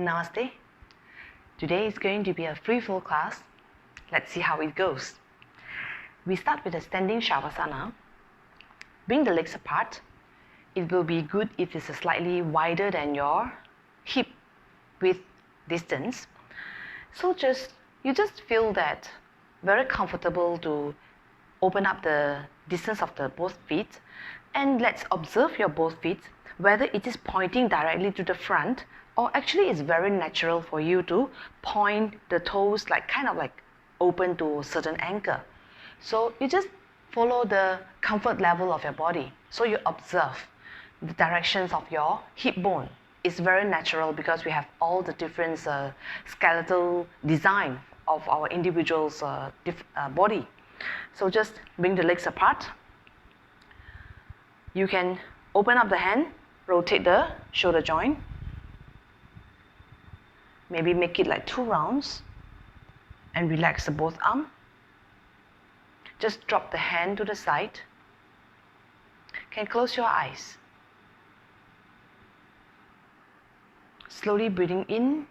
Namaste. Today is going to be a free-flow class. Let's see how it goes. We start with a standing Shavasana. Bring the legs apart. It will be good if it's slightly wider than your hip width distance. So you just feel that very comfortable to open up the distance of the both feet, and let's observe your both feet, whether it is pointing directly to the front or actually it's very natural for you to point the toes kind of open to a certain angle. So you just follow the comfort level of your body. So you observe the directions of your hip bone. It's very natural because we have all the different skeletal design of our individual's body. So just bring the legs apart. You can open up the hand, rotate the shoulder joint. Maybe make it like 2 rounds and relax the both arm. Just drop the hand to the side. Can close your eyes. Slowly breathing in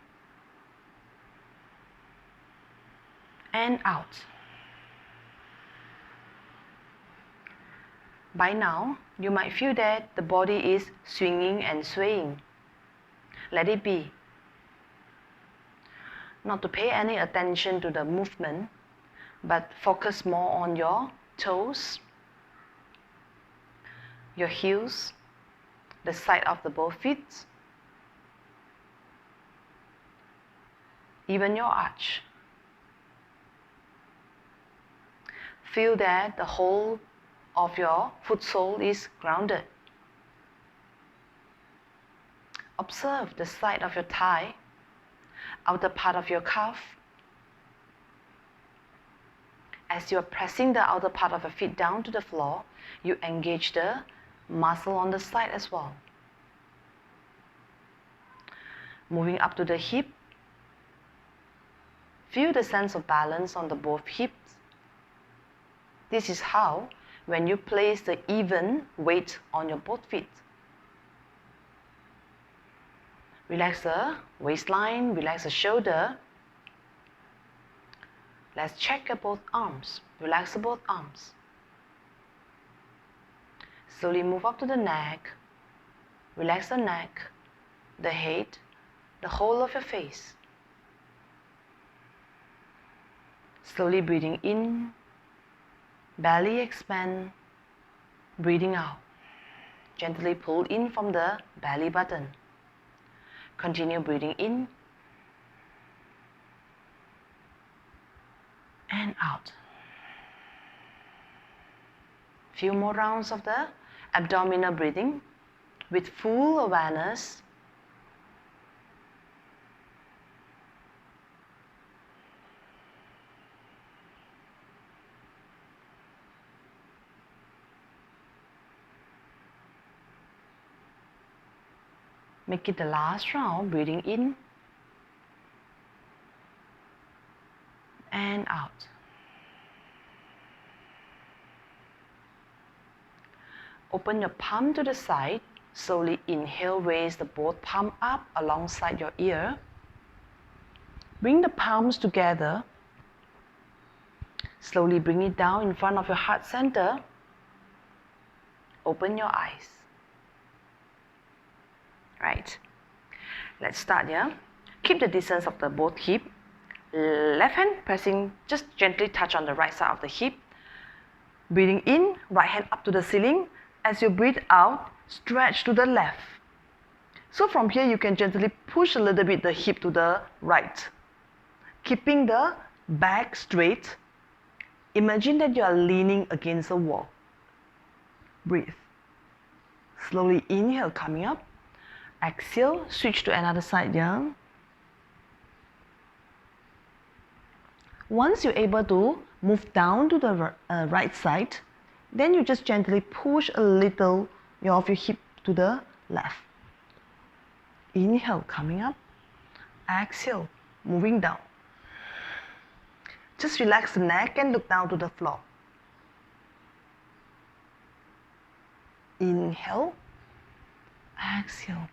and out. By now, you might feel that the body is swinging and swaying. Let it be. Not to pay any attention to the movement, but focus more on your toes, your heels, the side of the both feet, even your arch. Feel that the whole of your foot sole is grounded. Observe the side of your thigh, outer part of your calf. As you are pressing the outer part of your feet down to the floor, you engage the muscle on the side as well. Moving up to the hip, feel the sense of balance on the both hips. This is how, when you place the even weight on your both feet. Relax the waistline, relax the shoulder. Let's check your both arms. Relax the both arms. Slowly move up to the neck. Relax the neck, the head, the whole of your face. Slowly breathing in, belly expand, breathing out. Gently pull in from the belly button. Continue breathing in and out. Few more rounds of the abdominal breathing with full awareness. Make it the last round, breathing in and out. Open your palm to the side. Slowly inhale, raise the both palm up alongside your ear. Bring the palms together. Slowly bring it down in front of your heart center. Open your eyes. Right. Let's start here. Keep the distance of the both hip. Left hand pressing, just gently touch on the right side of the hip. Breathing in, right hand up to the ceiling. As you breathe out, stretch to the left. So from here, you can gently push a little bit the hip to the right. Keeping the back straight. Imagine that you are leaning against a wall. Breathe. Slowly inhale, coming up. Exhale, switch to another side here. Once you're able to move down to the right side, then you just gently push a little of your hip to the left. Inhale, coming up. Exhale, moving down. Just relax the neck and look down to the floor. Inhale, exhale.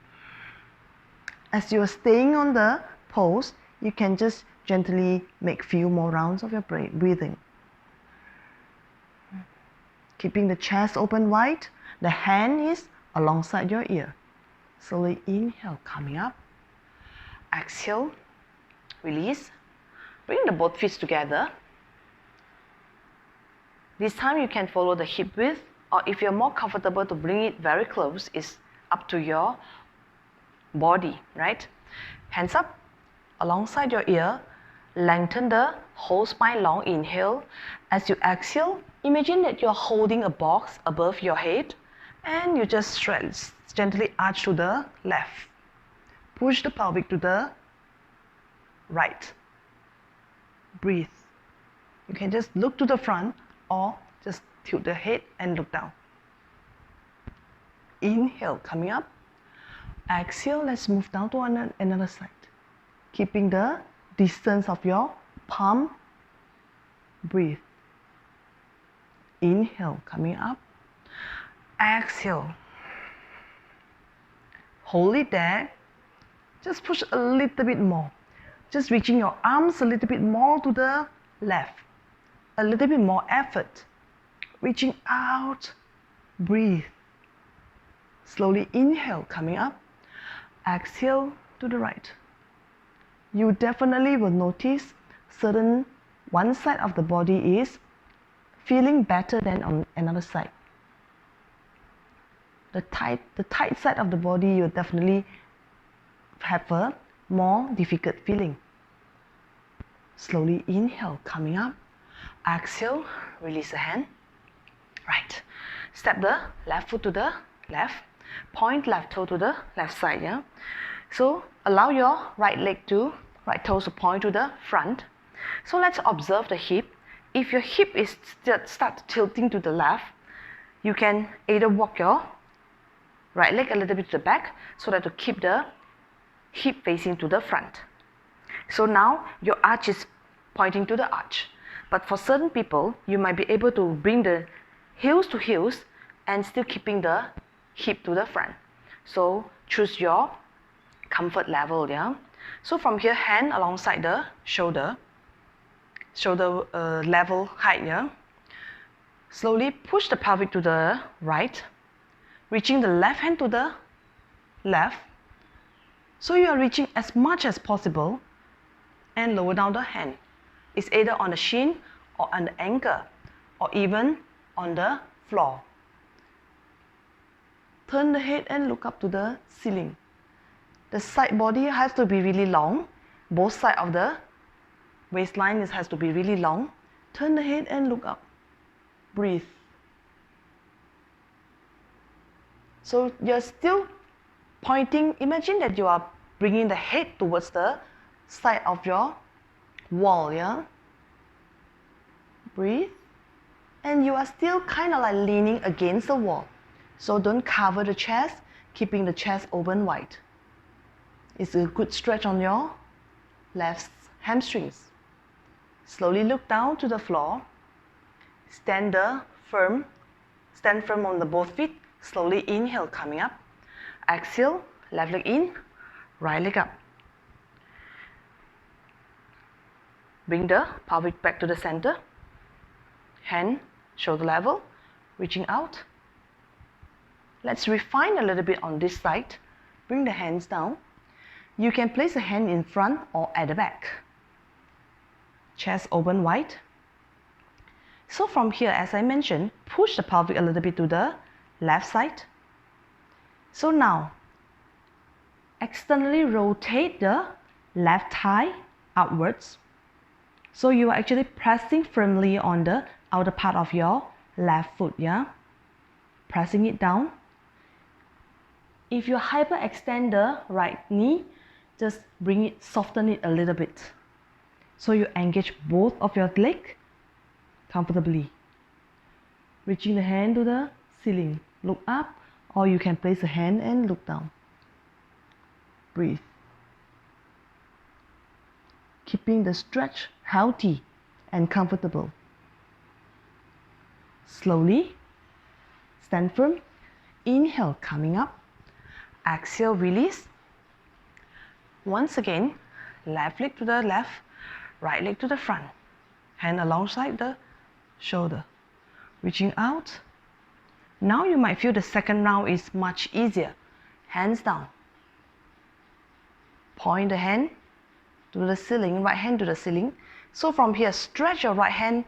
As you are staying on the pose, you can just gently make few more rounds of your breathing. Keeping the chest open wide, the hand is alongside your ear. Slowly inhale, coming up. Exhale, release. Bring the both feet together. This time you can follow the hip width, or if you're more comfortable to bring it very close, it's up to your body, right? Hands up alongside your ear. Lengthen the whole spine long. Inhale. As you exhale, imagine that you're holding a box above your head and you just stretch, gently arch to the left. Push the pelvic to the right. Breathe. You can just look to the front or just tilt the head and look down. Inhale, coming up. Exhale, let's move down to another side. Keeping the distance of your palm. Breathe. Inhale, coming up. Exhale. Hold it there. Just push a little bit more. Just reaching your arms a little bit more to the left. A little bit more effort. Reaching out. Breathe. Slowly inhale, coming up. Exhale to the right. You definitely will notice one side of the body is feeling better than on another side. The tight side of the body, you definitely have a more difficult feeling. Slowly inhale, coming up. Exhale, release the hand. Right. Step the left foot to the left. Point left toe to the left side. Yeah. So allow your right toes to point to the front. So let's observe the hip. If your hip is start tilting to the left, you can either walk your right leg a little bit to the back so that to keep the hip facing to the front. So now your arch is pointing to the arch. But for certain people, you might be able to bring the heels to heels and still keeping the hip to the front. So choose your comfort level. Yeah. So from here, hand alongside the shoulder level height. Yeah. Slowly push the pelvic to the right, reaching the left hand to the left. So you are reaching as much as possible and lower down the hand. It's either on the shin or on the ankle or even on the floor. Turn the head and look up to the ceiling. The side body has to be really long. Both sides of the waistline has to be really long. Turn the head and look up. Breathe. So you're still pointing. Imagine that you are bringing the head towards the side of your wall. Yeah. Breathe. And you are still kind of like leaning against the wall. So don't cover the chest, keeping the chest open wide. It's a good stretch on your left hamstrings. Slowly look down to the floor. Stand firm on the both feet. Slowly inhale, coming up. Exhale, left leg in, right leg up. Bring the pelvic back to the center. Hand, shoulder level, reaching out. Let's refine a little bit on this side. Bring the hands down. You can place a hand in front or at the back. Chest open wide. So from here, as I mentioned, push the pelvic a little bit to the left side. So now, externally rotate the left thigh outwards. So you are actually pressing firmly on the outer part of your left foot, yeah? Pressing it down. If you hyperextend the right knee, just soften it a little bit. So you engage both of your legs comfortably. Reaching the hand to the ceiling. Look up, or you can place a hand and look down. Breathe. Keeping the stretch healthy and comfortable. Slowly, stand firm. Inhale, coming up. Exhale, release. Once again, left leg to the left, right leg to the front. Hand alongside the shoulder. Reaching out. Now you might feel the second round is much easier. Hands down. Point the hand to the ceiling, right hand to the ceiling. So from here, stretch your right hand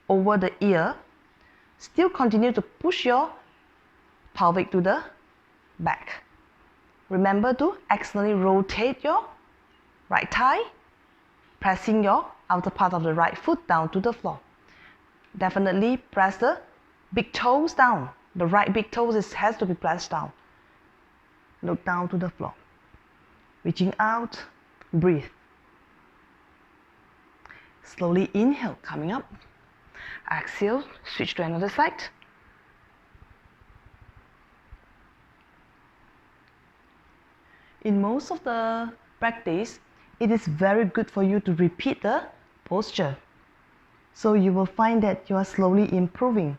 over the ear. Still continue to push your pelvic to the back. Remember to externally rotate your right thigh, pressing your outer part of the right foot down to the floor. Definitely press the big toes down. The right big toes has to be pressed down. Look down to the floor. Reaching out, breathe. Slowly inhale, coming up. Exhale, switch to another side. In most of the practice, it is very good for you to repeat the posture. So you will find that you are slowly improving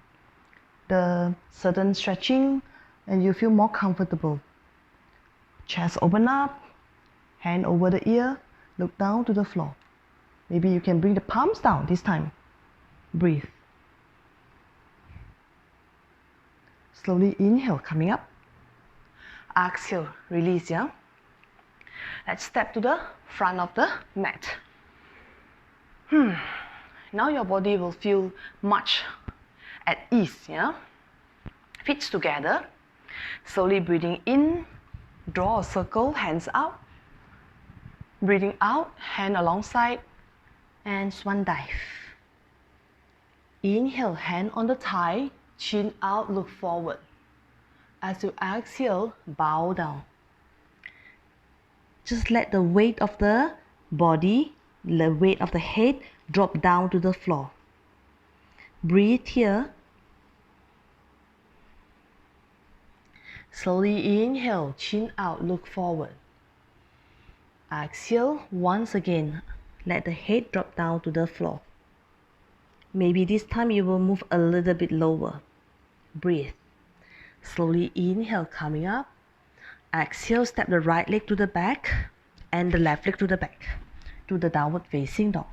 the certain stretching and you feel more comfortable. Chest open up, hand over the ear, look down to the floor. Maybe you can bring the palms down this time. Breathe. Slowly inhale, coming up. Exhale, release, yeah? Let's step to the front of the mat. Now your body will feel much at ease, yeah? Feet together. Slowly breathing in, draw a circle, hands out. Breathing out, hand alongside, and swan dive. Inhale, hand on the thigh, chin out, look forward. As you exhale, bow down. Just let the weight of the body, the weight of the head drop down to the floor. Breathe here. Slowly inhale, chin out, look forward. Exhale, once again, let the head drop down to the floor. Maybe this time you will move a little bit lower. Breathe. Slowly inhale, coming up. Exhale, step the right leg to the back and the left leg to the back to the downward facing dog.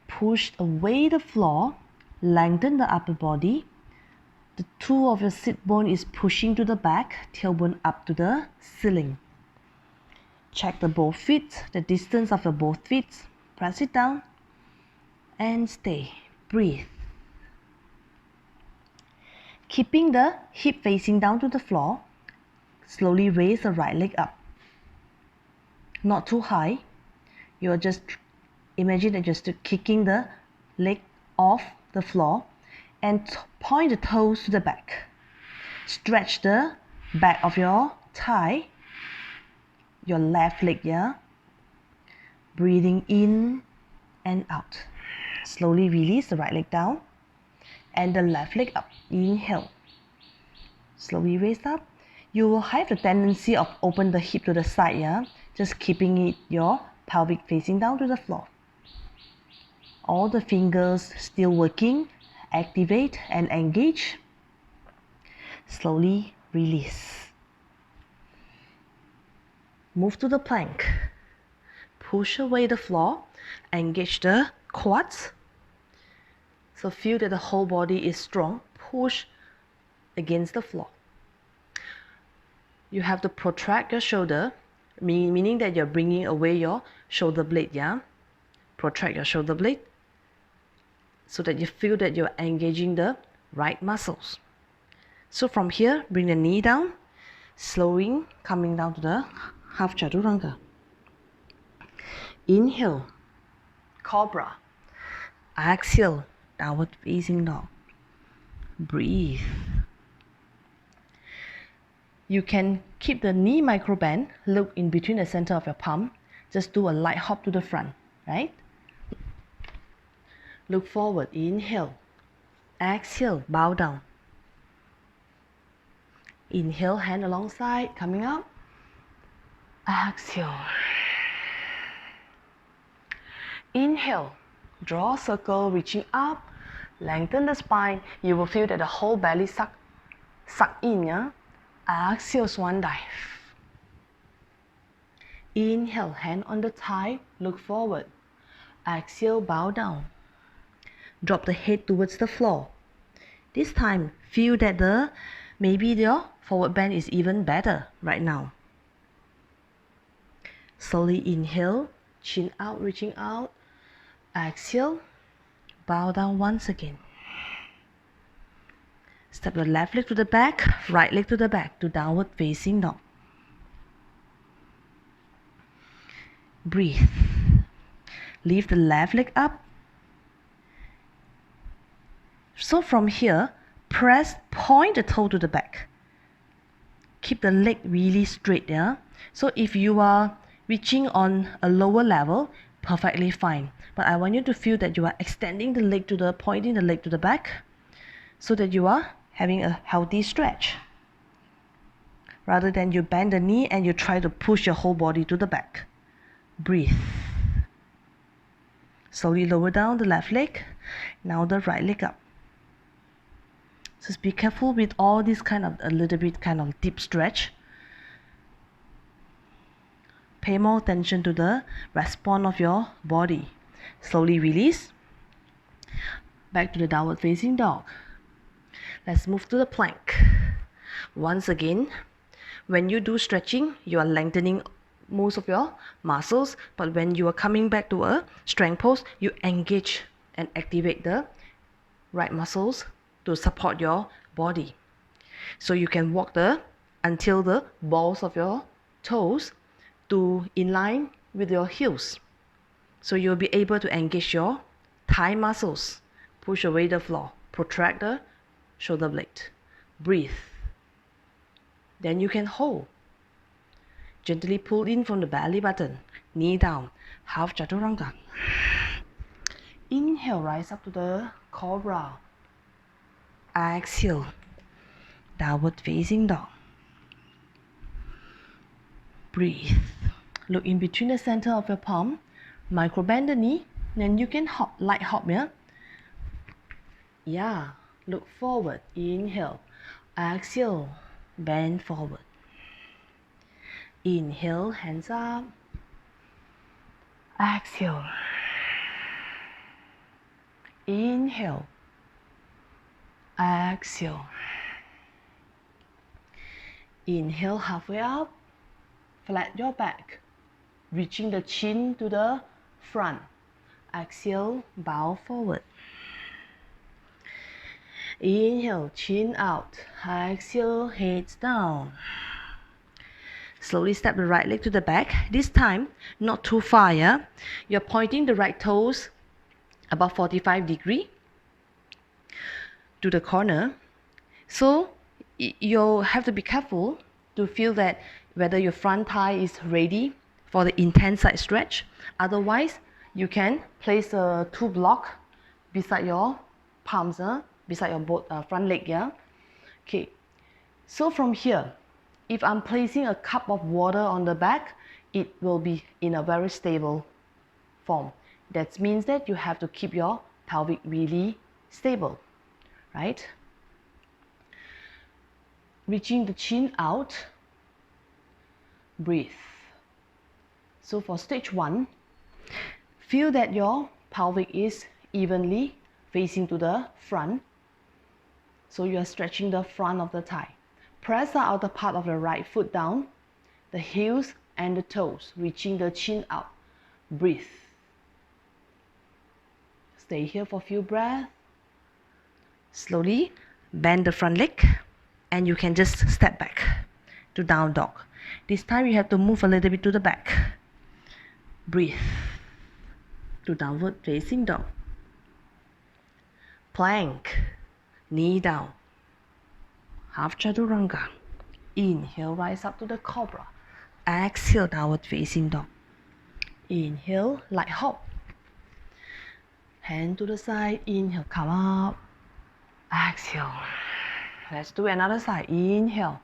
Push away the floor, lengthen the upper body. The toe of your sit bone is pushing to the back, tailbone up to the ceiling. Check the both feet, the distance of your both feet. Press it down and stay. Breathe. Keeping the hip facing down to the floor, slowly raise the right leg up. Not too high. You're just imagine that you're still kicking the leg off the floor and point the toes to the back. Stretch the back of your thigh, your left leg, yeah? Breathing in and out. Slowly release the right leg down and the left leg up. Inhale. Slowly raise up. You will have the tendency of open the hip to the side, yeah? Just keeping it your pelvic facing down to the floor. All the fingers still working. Activate and engage. Slowly release. Move to the plank. Push away the floor. Engage the quads. So feel that the whole body is strong. Push against the floor. You have to protract your shoulder, meaning that you're bringing away your shoulder blade, yeah? Protract your shoulder blade so that you feel that you're engaging the right muscles. So from here, bring the knee down, slowing, coming down to the half chaturanga. Inhale, cobra. Exhale, downward facing dog. Breathe. You can keep the knee micro bend, look in between the center of your palm. Just do a light hop to the front, right? Look forward, inhale. Exhale, bow down. Inhale, hand alongside, coming up. Exhale. Inhale, draw a circle, reaching up. Lengthen the spine. You will feel that the whole belly suck in, yeah? Exhale, swan dive. Inhale, hand on the thigh, look forward. Exhale, bow down. Drop the head towards the floor. This time, feel that maybe your forward bend is even better right now. Slowly inhale, chin out, reaching out. Exhale, bow down once again. Step the left leg to the back, right leg to the back to downward facing dog. Breathe. Lift the left leg up. So from here, point the toe to the back. Keep the leg really straight there. So if you are reaching on a lower level, perfectly fine. But I want you to feel that you are extending the leg pointing the leg to the back, so that you are having a healthy stretch. Rather than you bend the knee and you try to push your whole body to the back. Breathe. Slowly lower down the left leg. Now the right leg up. Just be careful with all this a little bit deep stretch. Pay more attention to the response of your body. Slowly release. Back to the downward facing dog. Let's move to the plank. Once again, when you do stretching, you are lengthening most of your muscles, but when you are coming back to a strength pose, you engage and activate the right muscles to support your body. So you can walk until the balls of your toes to in line with your heels. So you'll be able to engage your thigh muscles, push away the floor, protract the shoulder blade. Breathe. Then you can hold. Gently pull in from the belly button, knee down, half chaturanga. Inhale, rise up to the cobra. Exhale, downward facing dog. Breathe. Look in between the center of your palm. Micro bend the knee. Then you can hop, light hop, yeah? Yeah. Look forward. Inhale. Exhale. Bend forward. Inhale, hands up. Exhale. Inhale. Exhale. Inhale, halfway up. Flat your back, reaching the chin to the front. Exhale, bow forward. Inhale, chin out. Exhale, heads down. Slowly step the right leg to the back. This time, not too far, yeah? You're pointing the right toes about 45 degrees to the corner. So you'll have to be careful to feel that whether your front thigh is ready for the intense side stretch. Otherwise, you can place a 2 block beside your palms, beside your both front leg, yeah? Okay, so from here, if I'm placing a cup of water on the back, it will be in a very stable form. That means that you have to keep your pelvic really stable, right? Reaching the chin out. Breathe. So for stage 1, feel that your pelvic is evenly facing to the front. So you are stretching the front of the thigh. Press the outer part of the right foot down, the heels and the toes, reaching the chin out. Breathe. Stay here for a few breaths. Slowly bend the front leg and you can just step back to down dog. This time you have to move a little bit to the back. Breathe. To downward facing dog. Plank. Knee down. Half chaturanga. Inhale, rise up to the cobra. Exhale, downward facing dog. Inhale, light hop. Hand to the side. Inhale, come up. Exhale. Let's do another side. Inhale.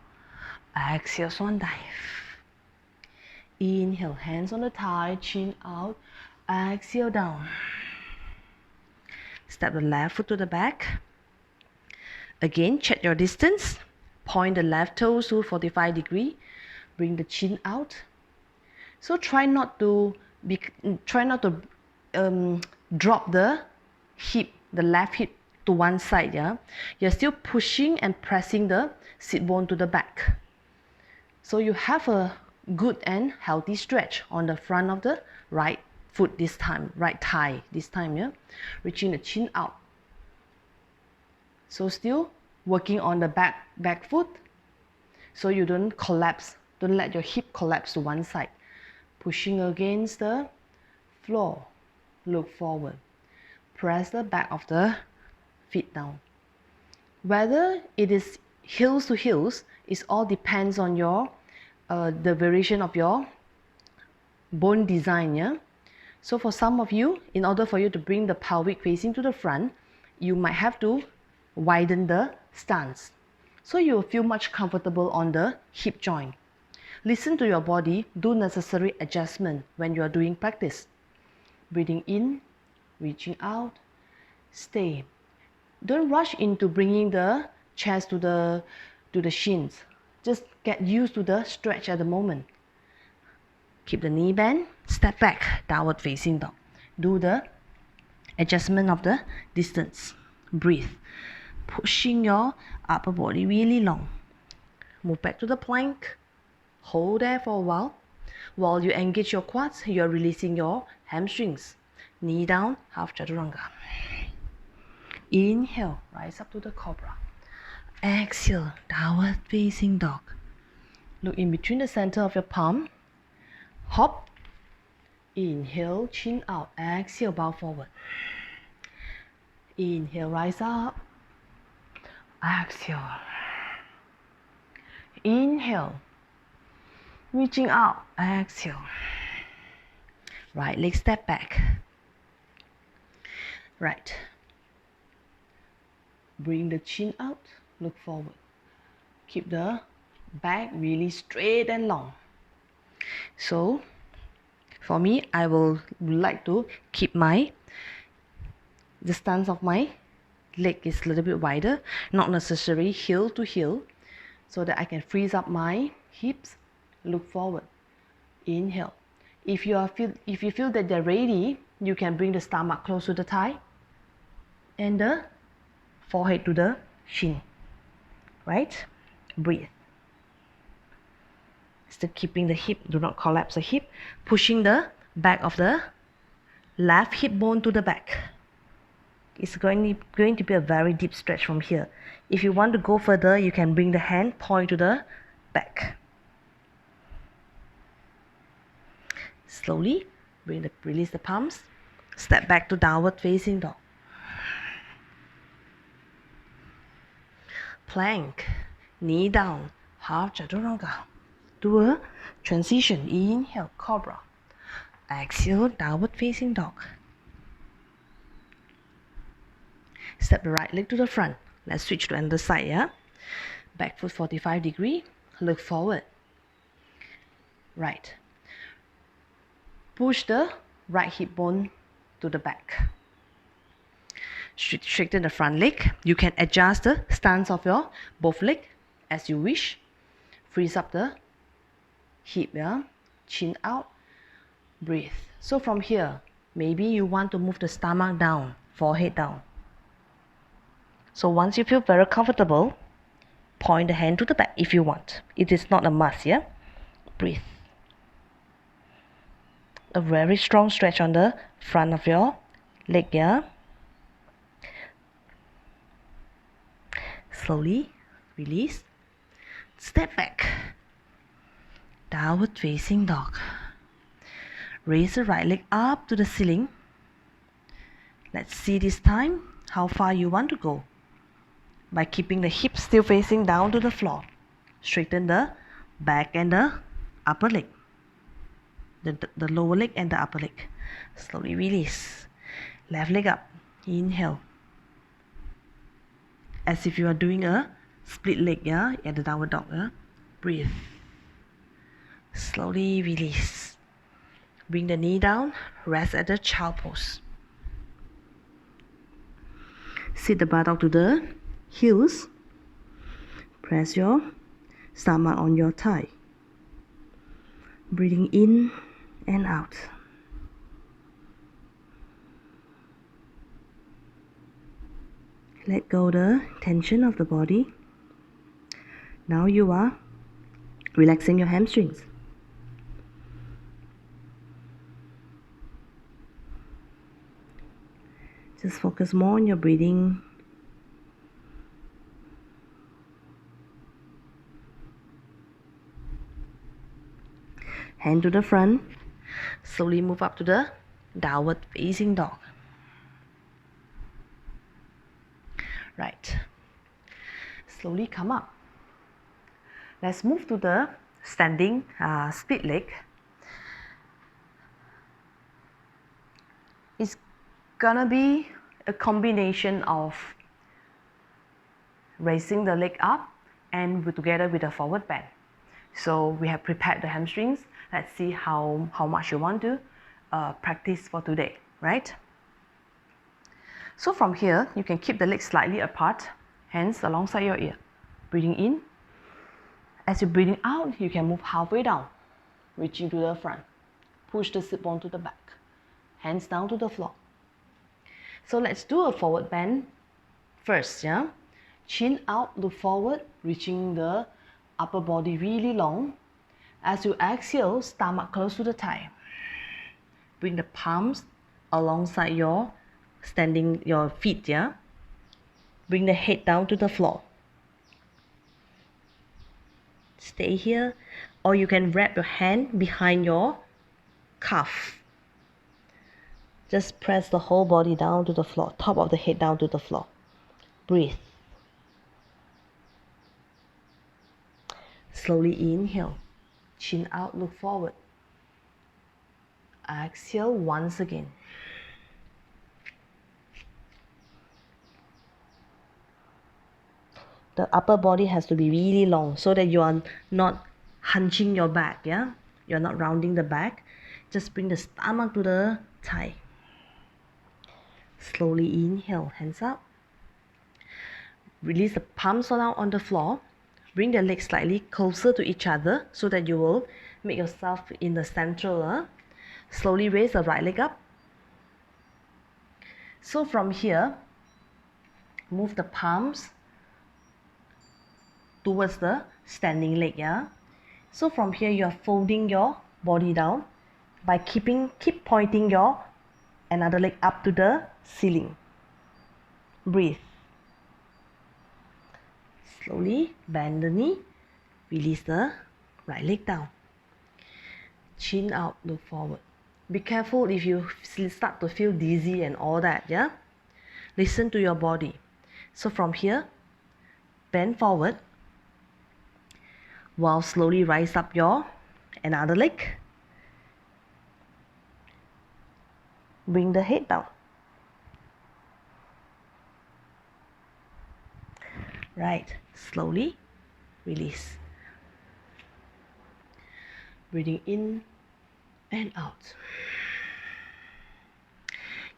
Exhale, swan dive. Inhale, hands on the thigh, chin out. Exhale, down. Step the left foot to the back. Again, check your distance. Point the left toes to 45 degrees. Bring the chin out. So try not to drop the hip, the left hip to one side. Yeah, you're still pushing and pressing the sit bone to the back. So you have a good and healthy stretch on the front of the right foot this time, right thigh this time. Yeah, reaching the chin out. So still working on the back foot, so you don't collapse. Don't let your hip collapse to one side. Pushing against the floor. Look forward. Press the back of the feet down. Whether it is heels to heels, it all depends on your the variation of your bone design. Yeah. So for some of you, in order for you to bring the pelvic facing to the front, you might have to widen the stance, so you will feel much comfortable on the hip joint. Listen to your body, do necessary adjustment when you are doing practice. Breathing in, reaching out, stay. Don't rush into bringing the chest to the shins. Just get used to the stretch at the moment. Keep the knee bent, step back, downward facing dog. Do the adjustment of the distance. Breathe. Pushing your upper body really long. Move back to the plank. Hold there for a while. While you engage your quads, you are releasing your hamstrings. Knee down, half chaturanga. Inhale, rise up to the cobra. Exhale, downward facing dog. Look in between the center of your palm. Hop. Inhale, chin out. Exhale, bow forward. Inhale, rise up. Exhale. Inhale. Reaching out. Exhale. Right leg step back. Right. Bring the chin out. Look forward. Keep the back really straight and long. So, for me, I will like to keep the stance of my leg is a little bit wider, not necessarily heel to heel, so that I can freeze up my hips. Look forward. Inhale. If you feel that they're ready, you can bring the stomach close to the thigh and the forehead to the shin. Right? Breathe. Still keeping the hip, do not collapse the hip. Pushing the back of the left hip bone to the back. It's going to be a very deep stretch from here. If you want to go further, you can bring the hand, point to the back. Slowly, release the palms. Step back to downward facing dog. Plank, knee down, half chaturanga. Do a transition. Inhale, cobra. Exhale, downward facing dog. Step the right leg to the front. Let's switch to another side. Yeah. Back foot 45 degree. Look forward. Right. Push the right hip bone to the back. Straighten the front leg. You can adjust the stance of your both legs as you wish. Freeze up the hip, yeah? Chin out. Breathe. So from here, maybe you want to move the stomach down, forehead down. So once you feel very comfortable, point the hand to the back if you want. It is not a must, yeah? Breathe. A very strong stretch on the front of your leg, yeah? Slowly release. Step back. Downward facing dog. Raise the right leg up to the ceiling. Let's see this time how far you want to go. By keeping the hips still facing down to the floor. Straighten the back and the upper leg. The lower leg and the upper leg. Slowly release. Left leg up. Inhale. As if you are doing a split leg, yeah, at the downward dog. Yeah? Breathe. Slowly release. Bring the knee down. Rest at the child pose. Sit the buttock to the heels. Press your stomach on your thigh. Breathing in, and out. Let go the tension of the body. Now you are relaxing your hamstrings. Just focus more on your breathing. Hand to the front. Slowly move up to the downward facing dog. Right. Slowly come up. Let's move to the standing split leg. It's gonna be a combination of raising the leg up and together with a forward bend. So we have prepared the hamstrings. Let's see how much you want to practice for today, right? So from here, you can keep the legs slightly apart, hands alongside your ear. Breathing in. As you're breathing out, you can move halfway down, reaching to the front. Push the sit bone to the back. Hands down to the floor. So let's do a forward bend first, yeah? Chin out, look forward, reaching the upper body really long. As you exhale, stomach close to the thigh. Bring the palms alongside your feet, yeah? Bring the head down to the floor. Stay here, or you can wrap your hand behind your calf. Just press the whole body down to the floor, top of the head down to the floor. Breathe. Slowly inhale, chin out, look forward. Exhale once again. The upper body has to be really long so that you are not hunching your back, yeah? You're not rounding the back. Just bring the stomach to the thigh. Slowly inhale, hands up. Release the palms down on the floor. Bring the legs slightly closer to each other so that you will make yourself in the central. Slowly raise the right leg up. So from here, move the palms towards the standing leg, yeah? So from here, you are folding your body down by keep pointing your another leg up to the ceiling. Breathe. Slowly bend the knee, release the right leg down. Chin out, look forward. Be careful if you start to feel dizzy and all that, yeah? Listen to your body. So from here, bend forward while slowly rise up your another leg. Bring the head down. Right, slowly release. Breathing in and out.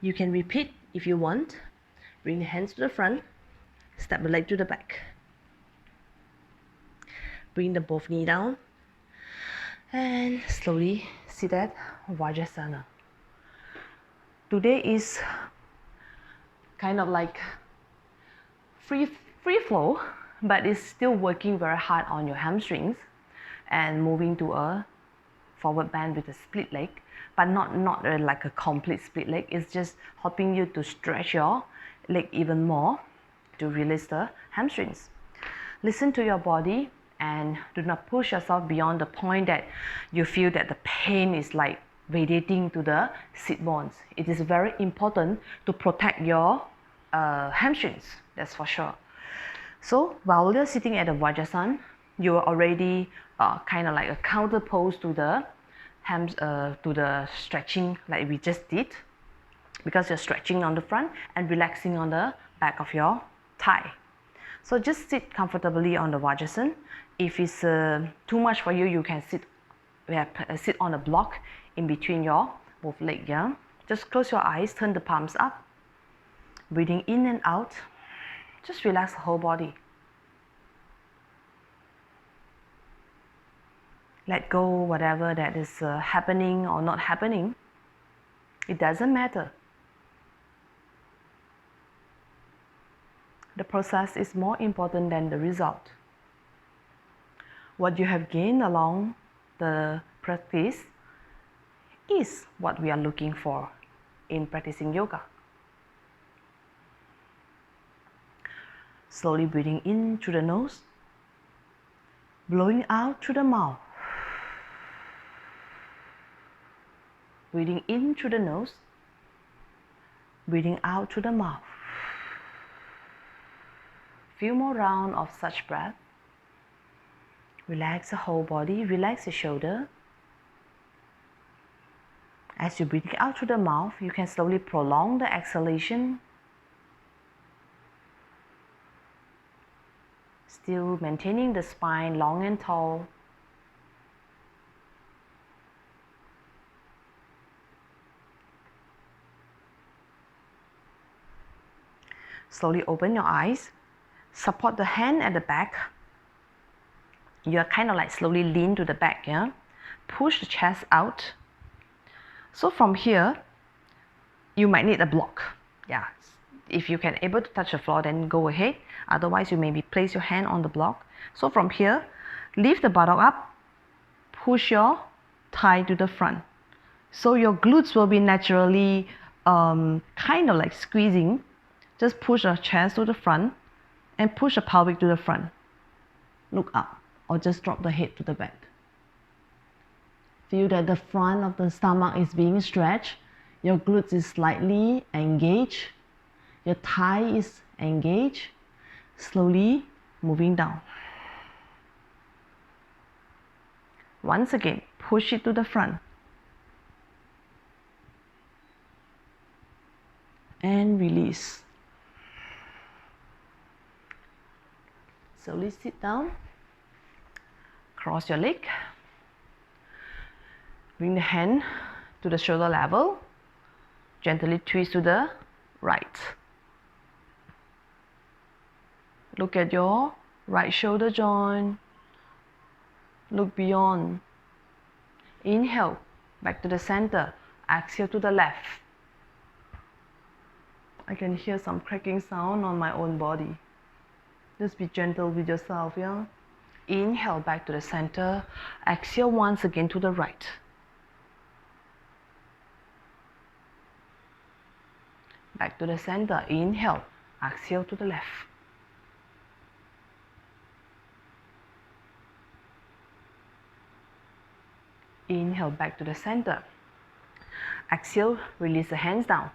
You can repeat if you want. Bring the hands to the front, step the leg to the back. Bring the both knee down and slowly sit at Vajrasana. Today is kind of like free flow, but it's still working very hard on your hamstrings and moving to a forward bend with a split leg, but not like a complete split leg. It's just helping you to stretch your leg even more to release the hamstrings. Listen to your body and do not push yourself beyond the point that you feel that the pain is like radiating to the sit bones. It is very important to protect your hamstrings, that's for sure. So while you're sitting at the Vajrasana, you are already kind of like a counter pose to the stretching like we just did, because you're stretching on the front and relaxing on the back of your thigh. So just sit comfortably on the Vajrasana. If it's too much for you, you can sit on a block in between your both legs. Yeah? Just close your eyes, turn the palms up. Breathing in and out. Just relax the whole body. Let go whatever that is happening or not happening. It doesn't matter. The process is more important than the result. What you have gained along the practice is what we are looking for in practicing yoga. Slowly breathing in through the nose, blowing out through the mouth. Breathing in through the nose, breathing out through the mouth. Few more rounds of such breath. Relax the whole body, relax the shoulder. As you breathe out through the mouth, you can slowly prolong the exhalation. Still maintaining the spine long and tall. Slowly open your eyes. Support the hand at the back. You are kind of like slowly lean to the back, yeah? Push the chest out. So from here, you might need a block. Yeah. If you can able to touch the floor, then go ahead. Otherwise, you maybe place your hand on the block. So from here, lift the buttock up. Push your thigh to the front. So your glutes will be naturally kind of like squeezing. Just push the chest to the front and push the pelvic to the front. Look up or just drop the head to the back. Feel that the front of the stomach is being stretched. Your glutes is slightly engaged. Your thigh is engaged. Slowly moving down. Once again, push it to the front. And release. Slowly sit down. Cross your leg. Bring the hand to the shoulder level. Gently twist to the right. Look at your right shoulder joint. Look beyond. Inhale, back to the center. Exhale to the left. I can hear some cracking sound on my own body. Just be gentle with yourself, yeah? Inhale, back to the center. Exhale once again to the right. Back to the center. Inhale, exhale to the left. Inhale, back to the center. Exhale, release the hands down.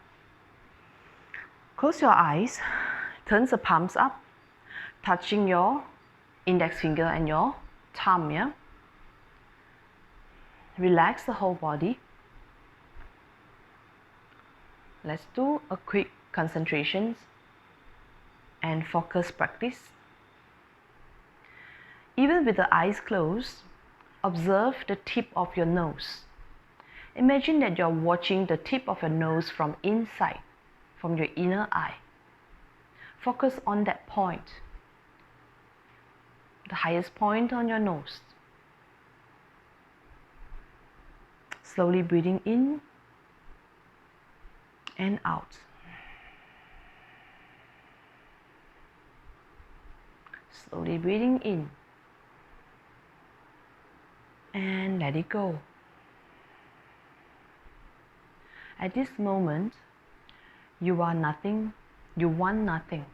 Close your eyes. Turn the palms up, touching your index finger and your thumb, yeah? Relax the whole body. Let's do a quick concentration and focus practice. Even with the eyes closed, observe the tip of your nose. Imagine that you're watching the tip of your nose from inside, from your inner eye. Focus on that point, the highest point on your nose. Slowly breathing in and out. Slowly breathing in and let it go. At this moment, you are nothing, you want nothing.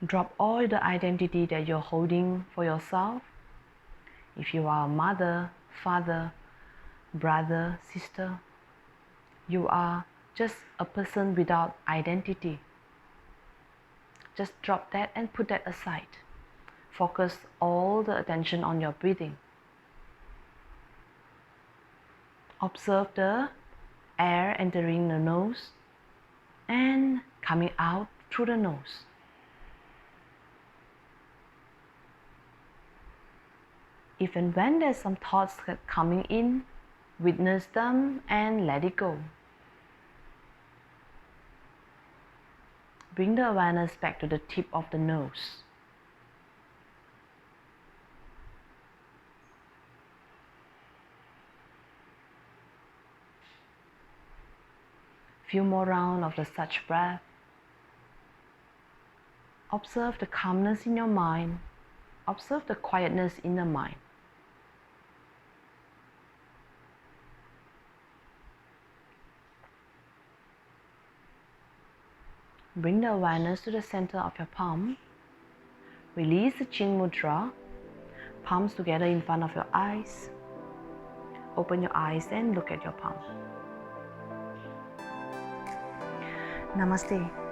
Drop all the identity that you're holding for yourself. If you are a mother, father, brother, sister, you are just a person without identity. Just drop that and put that aside. Focus all the attention on your breathing. Observe the air entering the nose and coming out through the nose. If and when there's some thoughts coming in, witness them and let it go. Bring the awareness back to the tip of the nose. Few more rounds of the such breath. Observe the calmness in your mind. Observe the quietness in the mind. Bring the awareness to the center of your palm. Release the chin mudra. Palms together in front of your eyes. Open your eyes and look at your palm. Namaste.